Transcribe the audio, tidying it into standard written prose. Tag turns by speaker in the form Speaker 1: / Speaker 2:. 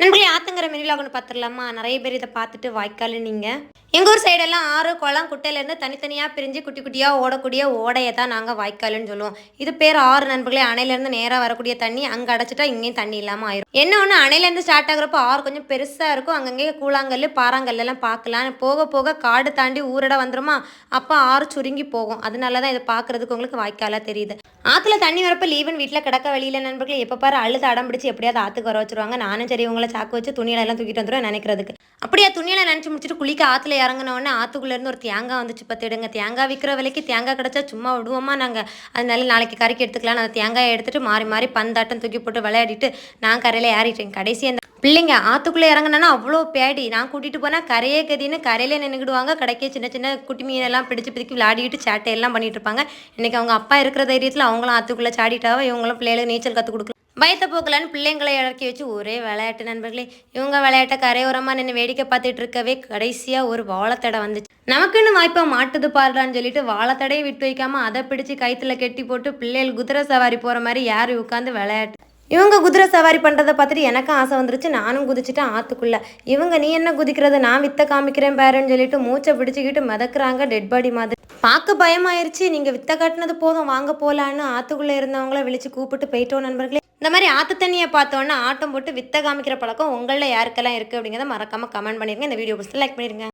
Speaker 1: நண்பர்களே ஆத்தங்கரை மினி ஒன்று பார்த்துடலாமா? நிறைய பேர் இதை பார்த்துட்டு வாய்க்கால் நீங்க. எங்கள் ஊர் சைடெல்லாம் ஆறு குளம் குட்டையிலேருந்து தனித்தனியாக பிரிஞ்சு குட்டி குட்டியாக ஓடக்கூடிய ஓடையை தான் நாங்கள் வாய்க்கால்னு சொல்லுவோம். இது பேர் ஆறு நண்பர்களே. அணையிலேருந்து நேராக வரக்கூடிய தண்ணி அங்கே அடைச்சிட்டா இங்கேயும் தண்ணி இல்லாமல் ஆயிரும். என்ன ஒன்று, அணையிலேருந்து ஸ்டார்ட் ஆகுறப்போ ஆறு கொஞ்சம் பெருசாக இருக்கும். அங்கங்கே கூழாங்கல் பாறாங்கல்லாம் பார்க்கலாம். போக போக காடு தாண்டி ஊரட வந்துருமா, அப்போ ஆறு சுருங்கி போகும். அதனால தான் இதை பார்க்குறதுக்கு உங்களுக்கு வாய்க்காலாக தெரியுது. ஆற்றுல தண்ணி வரப்போ லீவன் வீட்டில் கிடக்க வெளியில் நண்பர்களே எப்போ பாரு அழுது அடம் பிடிச்சி எப்படியாவது ஆற்றுக்கு வர வச்சுருவாங்க. நானும் சரி உங்களை சாக்கு வச்சு துணியெல்லாம் தூக்கிட்டு வந்துடும் நினைக்கிறதுக்கு. அப்படியே துணியெல்லாம் நினச்சி முடிச்சுட்டு குளிக்க ஆற்றுல இறங்கினோடனே ஆற்றுக்குள்ளேருந்து ஒரு தேங்காய் வந்துச்சு பார்த்துடுங்க. தேங்காய் விற்கிற விலைக்கு தேங்காய் கிடச்சா சும்மா விடுவோமா நாங்கள்? அதனால நாளைக்கு கறிக்கு எடுத்துக்கலாம். அந்த தேங்காயை எடுத்துகிட்டு மாறி மாறி பந்தாட்டம் தூக்கி போட்டு விளையாடிட்டு நான் கரையில் ஏறிட்டேன். கடைசி அந்த பிள்ளைங்க ஆற்றுக்குள்ளே இறங்கினா அவ்வளோ பேடி. நான் கூட்டிகிட்டு போனால் கரையே கதின்னு கரையிலே நின்றுக்கிடுவாங்க. கடைக்கே சின்ன சின்ன குட்டி மீனெல்லாம் பிடிச்சி பிடிக்கி விளையாடிட்டு சேட்டையெல்லாம் பண்ணிட்டு இருப்பாங்க. இன்றைக்கி அவங்க அப்பா இருக்கிற தைரியத்தில் அவங்களும் ஆற்றுக்குள்ளே சாடிட்டாவோ, இவங்களும் பிள்ளைகளுக்கு நீச்சல் கற்றுக் கொடுக்கலாம். பயத்தை போக்கலான்னு பிள்ளைங்களை இறக்கி வச்சு ஒரே விளையாட்டு நண்பர்களே. இவங்க விளையாட்டை கரையோரமாக நின்று வேடிக்கை பார்த்துட்டு இருக்கவே கடைசியாக ஒரு வாழைத்தடை வந்துச்சு. நமக்குன்னு வாய்ப்பாக மாட்டுது பாருடான்னு சொல்லிட்டு வாழைத்தடையை விட்டு வைக்காமல் அதை பிடிச்சி கைத்தில் கெட்டி போட்டு பிள்ளைகள் குதிரை சவாரி போகிற மாதிரி யார் உட்காந்து விளையாட்டு. இவங்க குதிரை சவாரி பண்ணுறதை பார்த்துட்டு எனக்கும் ஆசை வந்துருச்சு. நானும் குதிச்சுட்டேன் ஆற்றுக்குள்ளே. இவங்க நீ என்ன குதிக்கிறது, நான் வித்தை காமிக்கிறேன் பேருன்னு சொல்லிட்டு மூச்சை பிடிச்சிக்கிட்டு மிதக்குறாங்க டெட் பாடி மாதிரி. பார்க்க பயமாயிருச்சு. நீங்கள் வித்தை காட்டினது போதும் வாங்க போகலான்னு ஆற்றுக்குள்ளே இருந்தவங்கள விழிச்சு கூப்பிட்டு போயிட்டோம் நண்பர்களே. இந்த மாதிரி ஆற்று தண்ணியை பார்த்தோன்னா ஆட்டம் போட்டு வித்தை காமிக்கிற பழக்கம் உங்களில் யாருக்கெல்லாம் இருக்குது அப்படிங்கிறத மறக்காமல் கமெண்ட் பண்ணிடுங்க. இந்த வீடியோ பிடிச்சி லைக் பண்ணிடுங்க.